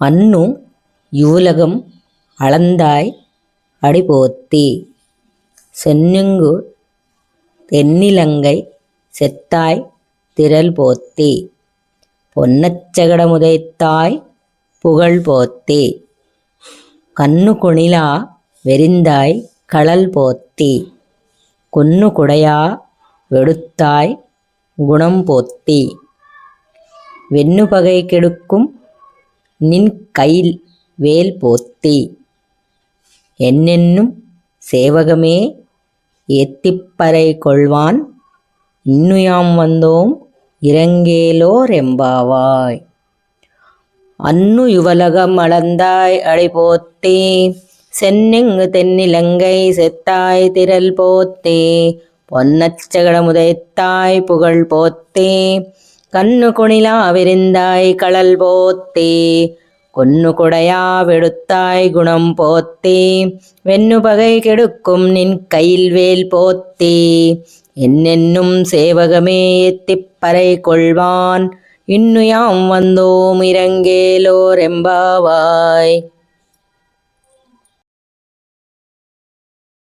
அன்னு யுலகம் அளந்தாய் அடிபோத்தி. சென்னுங்கு தென்னிலங்கை செத்தாய் திரள் போத்தி. பொன்னச்சகட முதைத்தாய் புகழ் போத்தி. கண்ணு கொணிலா வெறிந்தாய் களல் போத்தி. கொன்னு குடையா வெடுத்தாய் குணம் போத்தி. வென்னுபகை கெடுக்கும் நின் கையில் வேல் போத்தி. என்னென்னும் சேவகமே ஏத்திப்பறை கொள்வான் இன்னுயாம் வந்தோம் இரங்கேலோர் எம்பாவாய். அன்னு யுவலகம் அளந்தாய் அடிபோத்தி. சென்னெங்கு தென்னிலங்கை செத்தாய் திரள் போத்தி. பொன்னச்சகட முதைத்தாய் புகழ் போத்தி. கண்ணு கொணிலா விரிந்தாய் களல் போத்தி. கொன்னு குடையா வெடுத்தாய் குணம் போத்தி. வென்னுபகை கெடுக்கும் நின் கையில் வேல் போத்தி. என்னென்னும் சேவகமே ஏத்திப்பறை கொள்வான் இன்னுயாம் வந்தோம் இரங்கேலோர் எம்பாவாய்.